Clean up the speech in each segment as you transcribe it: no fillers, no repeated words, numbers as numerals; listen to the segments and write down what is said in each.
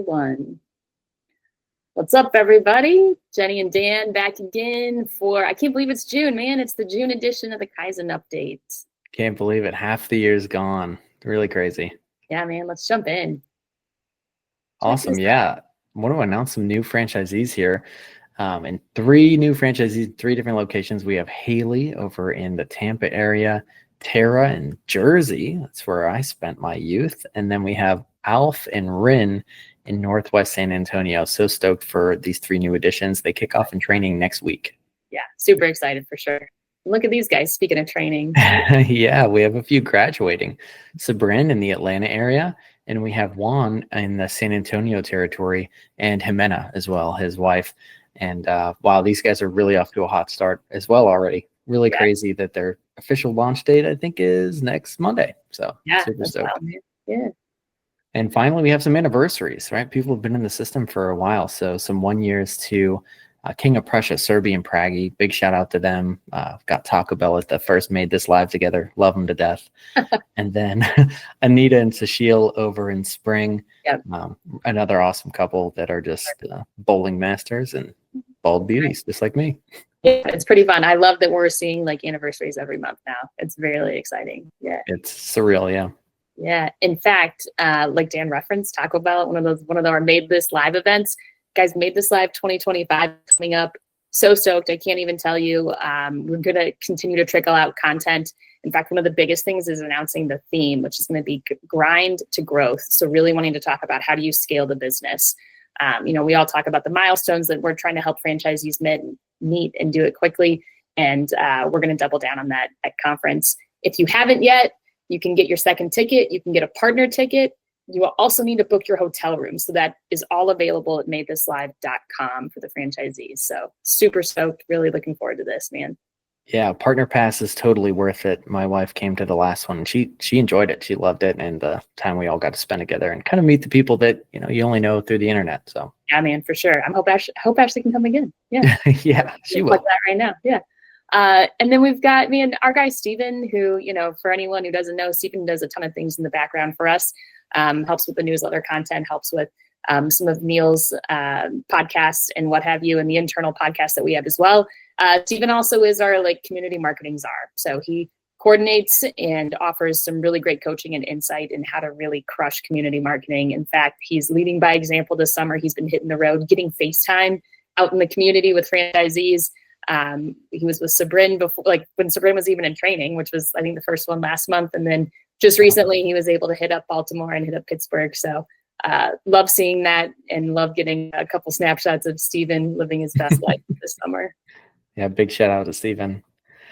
1. What's up, everybody? Jenny and Dan back again for, I can't believe it's June, man. It's the June edition of the Kaizen update. Can't believe it. Half the year's gone. Really crazy. Yeah, man, let's jump in. Awesome. Yeah. I want to announce some new franchisees here. And 3 new franchisees, 3 different locations. We have Haley over in the Tampa area, Tara in Jersey. That's where I spent my youth. And then we have Alf and Rin in Northwest San Antonio. So stoked for these 3 new additions. They kick off in training next week. Yeah, super excited for sure. Look at these guys, speaking of training. Yeah, we have a few graduating. Sabrin in the Atlanta area, and we have Juan in the San Antonio territory, and Jimena as well, his wife. And wow, these guys are really off to a hot start as well already. Really crazy that their official launch date, I think, is next Monday. So super stoked. Wild, yeah. And finally, we have some anniversaries, right? People have been in the system for a while. So some 1 years to King of Prussia, Serbian Prague. Big shout out to them. Got Taco Bell at the first Made This Live together. Love them to death. And then Anita and Sashil over in Spring. Yep. Another awesome couple that are just bowling masters and bald beauties, just like me. Yeah, it's pretty fun. I love that we're seeing like anniversaries every month now. It's really exciting. Yeah. It's surreal. Yeah. Yeah. In fact, like Dan referenced, Taco Bell, one of our Made This Live events. Guys, Made This Live 2025 coming up. So stoked. I can't even tell you. We're going to continue to trickle out content. In fact, one of the biggest things is announcing the theme, which is going to be grind to growth. So really wanting to talk about how do you scale the business. We all talk about the milestones that we're trying to help franchisees meet and do it quickly. And we're going to double down on that at conference. If you haven't yet, you can get your second ticket. You can get a partner ticket. You will also need to book your hotel room. So that is all available at MaidThisLive.com for the franchisees. So super stoked. Really looking forward to this, man. Yeah, partner pass is totally worth it. My wife came to the last one and she enjoyed it. She loved it. And the time we all got to spend together and kind of meet the people that, you only know through the internet. So yeah, man, for sure. I hope Ashley can come again. Yeah. Yeah, she will. Like that right now. Yeah. And then we've got me and our guy, Steven, who, for anyone who doesn't know, Steven does a ton of things in the background for us. Helps with the newsletter content, helps with some of Neil's podcasts and what have you, and the internal podcast that we have as well. Steven also is our community marketing czar. So he coordinates and offers some really great coaching and insight in how to really crush community marketing. In fact, he's leading by example this summer. He's been hitting the road, getting FaceTime out in the community with franchisees. He was with Sabrin before, when Sabrin was even in training, which was, I think, the first one last month. And then just recently he was able to hit up Baltimore and hit up Pittsburgh. So love seeing that and love getting a couple snapshots of Steven living his best life this summer. Yeah, big shout out to Steven.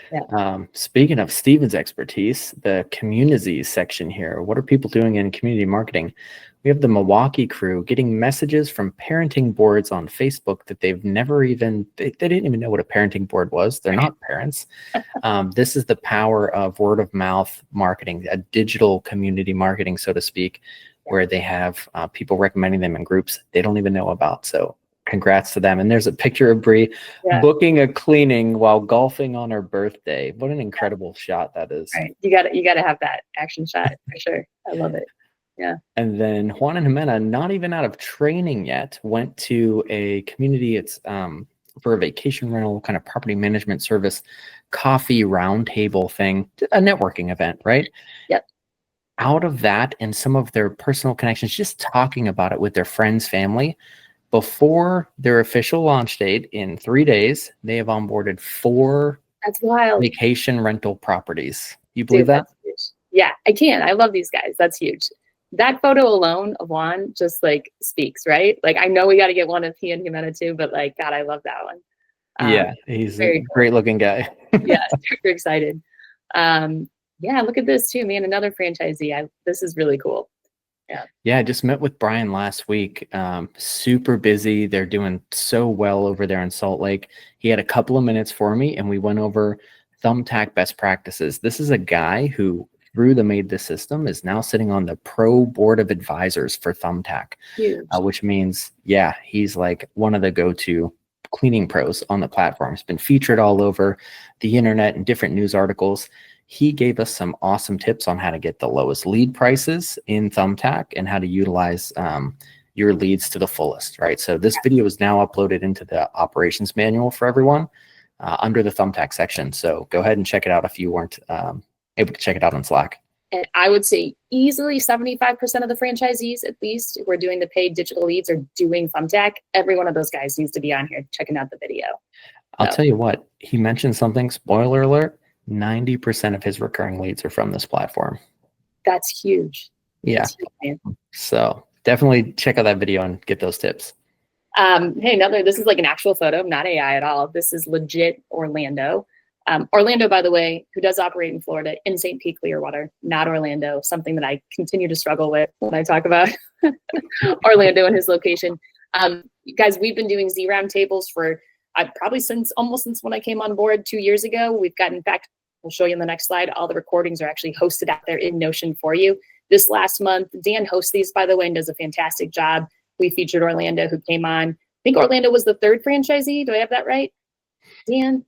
Yeah. Speaking of Steven's expertise, the communities section here, what are people doing in community marketing? We have the Milwaukee crew getting messages from parenting boards on Facebook that they've never even, they didn't even know what a parenting board was. They're not parents. This is the power of word of mouth marketing, a digital community marketing, so to speak, where they have people recommending them in groups they don't even know about. So congrats to them. And there's a picture of Bree booking a cleaning while golfing on her birthday. What an incredible shot that is. Right. You got to have that action shot for sure. I love it. Yeah. And then Juan and Jimena, not even out of training yet, went to a community. It's for a vacation rental kind of property management service, coffee roundtable thing, a networking event, right? Yep. Out of that and some of their personal connections, just talking about it with their friends, family, before their official launch date in 3 days, they have onboarded 4 That's wild. vacation rental properties. You believe that? Yeah, I can. I love these guys. That's huge. That photo alone of Juan just speaks, right? I know we got to get one of he and Jimena too, but God, I love that one. Yeah, he's a great looking guy. Yeah, super excited. Yeah, look at this too, man. Another franchisee. This is really cool. Yeah, I just met with Brian last week. Super busy. They're doing so well over there in Salt Lake. He had a couple of minutes for me and we went over Thumbtack best practices. This is a guy who, through the MaidThis system, is now sitting on the pro board of advisors for Thumbtack, which means, he's one of the go-to cleaning pros on the platform. He's been featured all over the internet in different news articles. He gave us some awesome tips on how to get the lowest lead prices in Thumbtack and how to utilize your leads to the fullest, right? So this video is now uploaded into the operations manual for everyone under the thumbtack section. So go ahead and check it out if you weren't able to check it out on Slack. And I would say easily 75% of the franchisees, at least, who are doing the paid digital leads are doing thumbtack. Every one of those guys needs to be on here checking out the video. I'll tell you what, he mentioned something, spoiler alert, 90% of his recurring leads are from this platform. That's huge. Yeah. That's huge, man. So definitely check out that video and get those tips. Hey, this is like an actual photo, not AI at all. This is legit Orlando. Orlando, by the way, who does operate in Florida, in St. Pete, Clearwater, not Orlando, something that I continue to struggle with when I talk about Orlando and his location. Guys, we've been doing Z roundtables for probably almost since when I came on board 2 years ago. We've got, in fact, we'll show you on the next slide, all the recordings are actually hosted out there in Notion for you. This last month, Dan hosts these, by the way, and does a fantastic job. We featured Orlando, who came on. I think Orlando was the third franchisee. Do I have that right, Dan?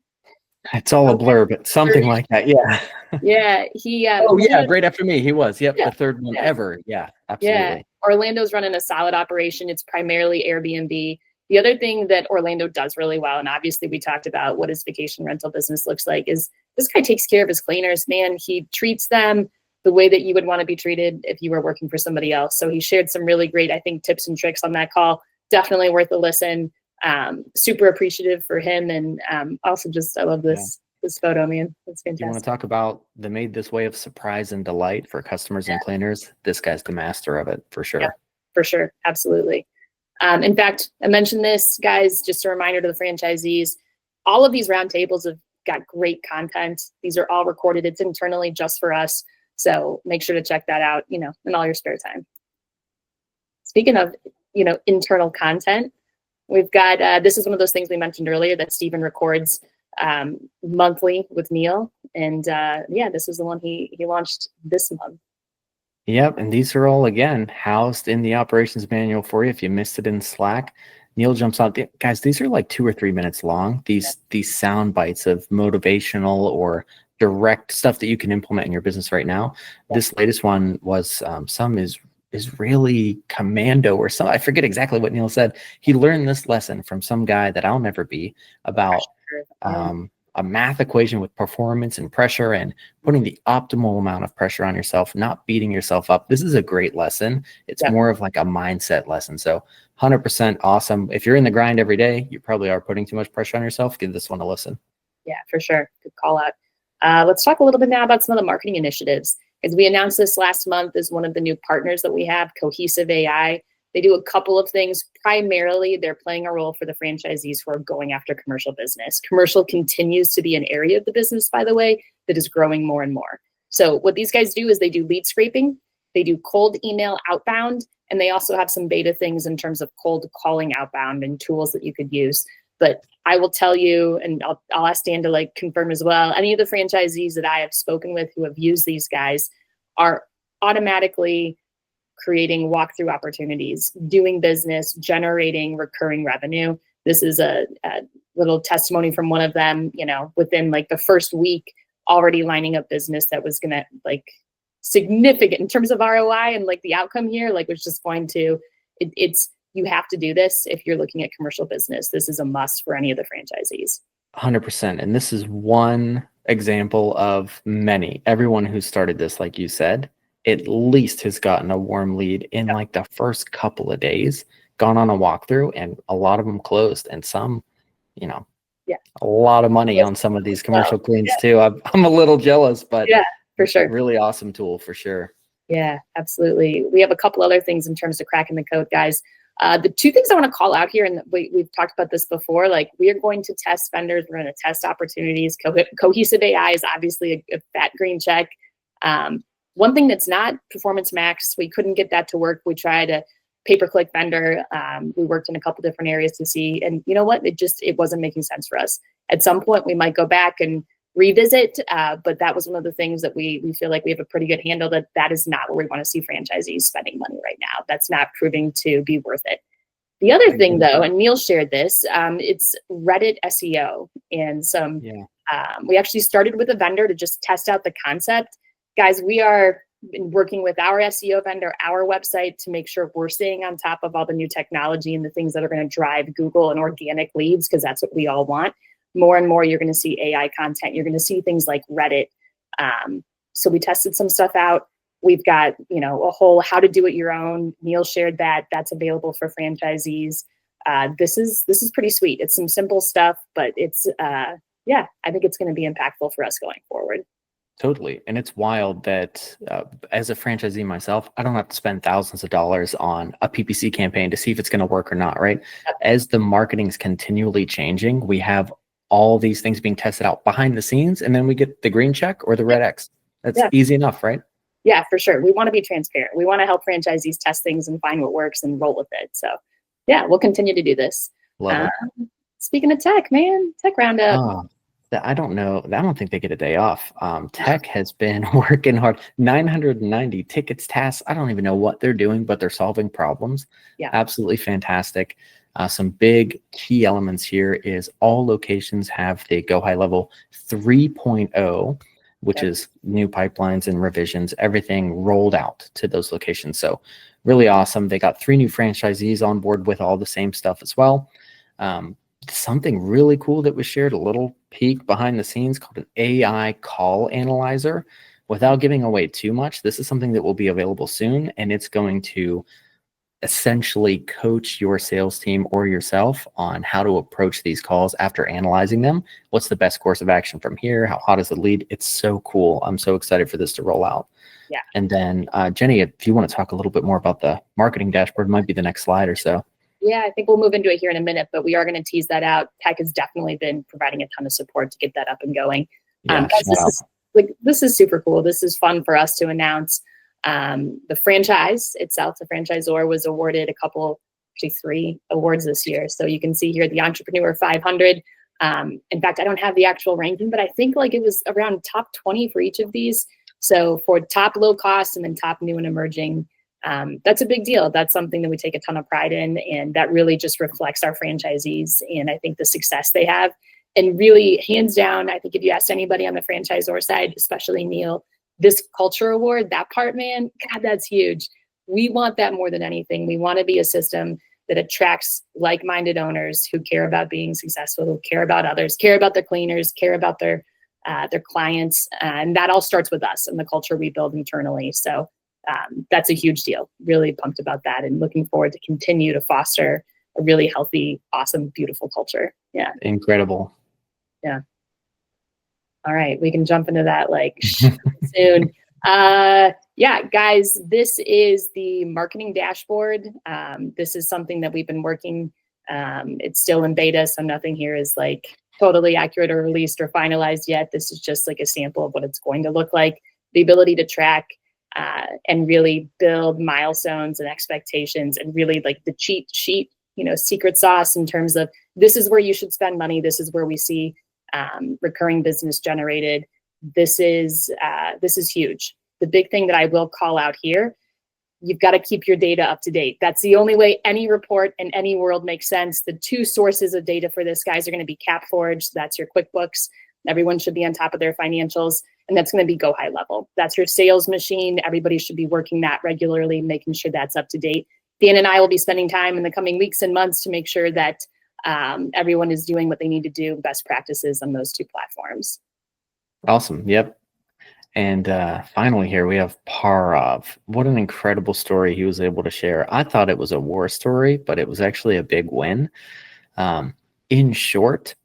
It's all a blur, but something like that. Yeah. Yeah. He. Right after me. He was. Yep. Yeah, the third one ever. Yeah. Absolutely. Yeah. Orlando's running a solid operation. It's primarily Airbnb. The other thing that Orlando does really well, and obviously we talked about what his vacation rental business looks like, is this guy takes care of his cleaners. Man, he treats them the way that you would want to be treated if you were working for somebody else. So he shared some really great, I think, tips and tricks on that call. Definitely worth a listen. Super appreciative for him, and also just I love this photo, man. It's fantastic. You want to talk about the MaidThis way of surprise and delight for customers and cleaners? This guy's the master of it, for sure. Yeah, for sure, absolutely. In fact, I mentioned this, guys, just a reminder to the franchisees. All of these roundtables have got great content. These are all recorded. It's internally just for us, so make sure to check that out. In all your spare time. Speaking of internal content. We've got, this is one of those things we mentioned earlier that Stephen records monthly with Neil. And this is the one he launched this month. Yep. And these are all, again, housed in the operations manual for you. If you missed it in Slack, Neil jumps out. Guys, these are like 2 or 3 minutes long. These sound bites of motivational or direct stuff that you can implement in your business right now. This latest one was some is really commando or something. I forget exactly what Neil said. He learned this lesson from some guy that I'll never be about a math equation with performance and pressure and putting the optimal amount of pressure on yourself, not beating yourself up. This is a great lesson. It's more of like a mindset lesson. So 100% awesome. If you're in the grind every day, you probably are putting too much pressure on yourself. Give this one a listen. Yeah, for sure. Good call out. Let's talk a little bit now about some of the marketing initiatives. As we announced this last month as one of the new partners that we have, Cohesive AI. They do a couple of things. Primarily, they're playing a role for the franchisees who are going after commercial business. Commercial continues to be an area of the business, by the way, that is growing more and more. So what these guys do is they do lead scraping, they do cold email outbound, and they also have some beta things in terms of cold calling outbound and tools that you could use. But I will tell you, and I'll ask Dan to confirm as well, any of the franchisees that I have spoken with who have used these guys are automatically creating walkthrough opportunities, doing business, generating recurring revenue. This is a little testimony from one of them, within the first week, already lining up business that was going to significant in terms of ROI and the outcome here, was just going to, you have to do this if you're looking at commercial business. This is a must for any of the franchisees. 100%. And this is one example of many. Everyone who started this, like you said, at least has gotten a warm lead in the first couple of days, gone on a walkthrough, and a lot of them closed, and some, a lot of money on some of these commercial cleans too. I'm a little jealous, but for sure. Really awesome tool for sure. Yeah, absolutely. We have a couple other things in terms of cracking the code, guys. The two things I want to call out here, and we've talked about this before, we are going to test vendors. We're going to test opportunities. Cohesive AI is obviously a fat green check. One thing that's not Performance Max, we couldn't get that to work. We tried a pay-per-click vendor. We worked in a couple different areas to see, and you know what? It wasn't making sense for us. At some point, we might go back and revisit, but that was one of the things that we feel like we have a pretty good handle that is not where we want to see franchisees spending money right now. That's not proving to be worth it. The other thing, though, and Neil shared this, it's Reddit SEO, and we actually started with a vendor to just test out the concept. Guys, we are been working with our SEO vendor, our website, to make sure we're staying on top of all the new technology and the things that are going to drive Google and organic leads, because that's what we all want. More and more, you're going to see AI content. You're going to see things like Reddit. So we tested some stuff out. We've got, a whole how to do it your own. Neil shared that. That's available for franchisees. This is pretty sweet. It's some simple stuff, but it's, I think it's going to be impactful for us going forward. Totally. And it's wild that as a franchisee myself, I don't have to spend thousands of dollars on a PPC campaign to see if it's going to work or not, right? Yep. As the marketing's continually changing, we have all these things being tested out behind the scenes, and then we get the green check or the red X. That's easy enough, right? Yeah, for sure. We want to be transparent. We want to help franchisees test things and find what works and roll with it. So yeah, we'll continue to do this. Love it. Speaking of tech, man, tech roundup. I don't know. I don't think they get a day off. Tech has been working hard. 990 tickets, tasks. I don't even know what they're doing, but they're solving problems. Yeah. Absolutely fantastic. Some big key elements here is all locations have the Go High Level 3.0, which is new pipelines and revisions, everything rolled out to those locations. So really awesome. They got 3 new franchisees on board with all the same stuff as well. Something really cool that was shared, a little peek behind the scenes, called an AI call analyzer. Without giving away too much, this is something that will be available soon, and it's going to essentially coach your sales team or yourself on how to approach these calls after analyzing them. What's the best course of action from here? How hot is the lead? It's so cool. I'm so excited for this to roll out. Yeah. And then Jenny, if you want to talk a little bit more about the marketing dashboard, might be the next slide or so. Yeah, I think we'll move into it here in a minute, but we are going to tease that out. Tech has definitely been providing a ton of support to get that up and going. Yeah, this is super cool. This is fun for us to announce. The franchise itself, the franchisor, was awarded actually 3 awards this year. So you can see here the Entrepreneur 500. In fact, I don't have the actual ranking, but I think it was around top 20 for each of these. So for top low cost and then top new and emerging, that's a big deal. That's something that we take a ton of pride in, and that really just reflects our franchisees and I think the success they have. And really, hands down, I think if you asked anybody on the franchisor side, especially Neil, this culture award, that part, man, God, that's huge. We want that more than anything. We want to be a system that attracts like-minded owners who care about being successful, who care about others, care about their cleaners, care about their clients. And that all starts with us and the culture we build internally. So that's a huge deal. Really pumped about that and looking forward to continue to foster a really healthy, awesome, beautiful culture. Yeah. Incredible. Yeah. All right. We can jump into that soon. Yeah, guys, this is the marketing dashboard. This is something that we've been working. It's still in beta, so nothing here is totally accurate or released or finalized yet. This is just a sample of what it's going to look like. The ability to track and really build milestones and expectations, and really the cheat sheet, secret sauce in terms of this is where you should spend money. This is where we see recurring business generated. This is huge. The big thing that I will call out here, you've got to keep your data up to date. That's the only way any report in any world makes sense. The 2 sources of data for this, guys, are going to be CapForge. That's your QuickBooks. Everyone should be on top of their financials. And that's going to be Go High Level. That's your sales machine. Everybody should be working that regularly, making sure that's up to date. Dan and I will be spending time in the coming weeks and months to make sure that everyone is doing what they need to do, best practices on those 2 platforms. Awesome. Yep. And finally here we have Parav. What an incredible story he was able to share. I thought it was a war story, but it was actually a big win. In short,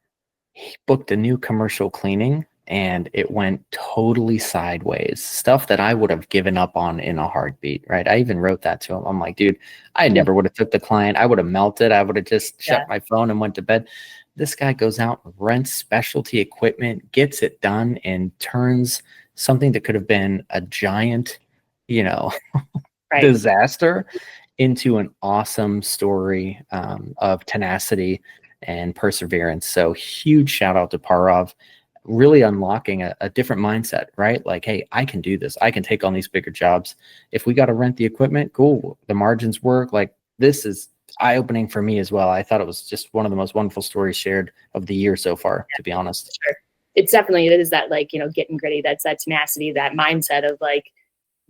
he booked a new commercial cleaning and it went totally sideways. Stuff that I would have given up on in a heartbeat, right? I even wrote that to him. I'm like, dude, I never would have took the client. I would have melted. I would have just shut my phone and went to bed. This guy goes out, rents specialty equipment, gets it done, and turns something that could have been a giant, disaster into an awesome story of tenacity and perseverance. So huge shout out to Parav, really unlocking a different mindset, right? Hey, I can do this. I can take on these bigger jobs. If we got to rent the equipment, cool. The margins work. This is eye-opening for me as well. I thought it was just one of the most wonderful stories shared of the year so far, to be honest. Sure. It is that getting gritty. That's that tenacity, that mindset of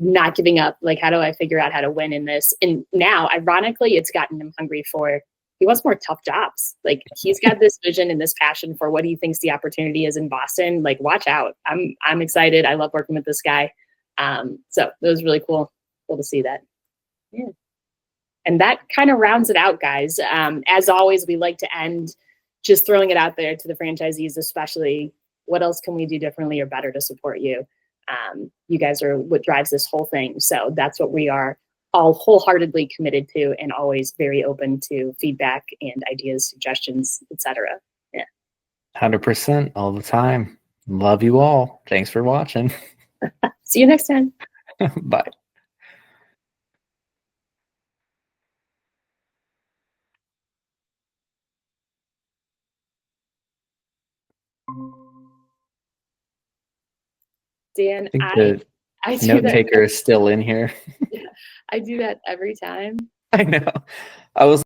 not giving up. Like, how do I figure out how to win in this? And now, ironically, it's gotten him hungry for, he wants more tough jobs. Like, he's got this vision and this passion for what he thinks the opportunity is in Boston. Like, watch out. I'm excited. I love working with this guy. So it was really cool to see that. Yeah. And that kind of rounds it out, guys. As always, we like to end just throwing it out there to the franchisees, especially, what else can we do differently or better to support you? You guys are what drives this whole thing. So that's what we are all wholeheartedly committed to, and always very open to feedback and ideas, suggestions, etc. Yeah. 100% all the time. Love you all. Thanks for watching. See you next time. Bye. Dan, I think I the do note that. taker is still in here. I do that every time. I know. I was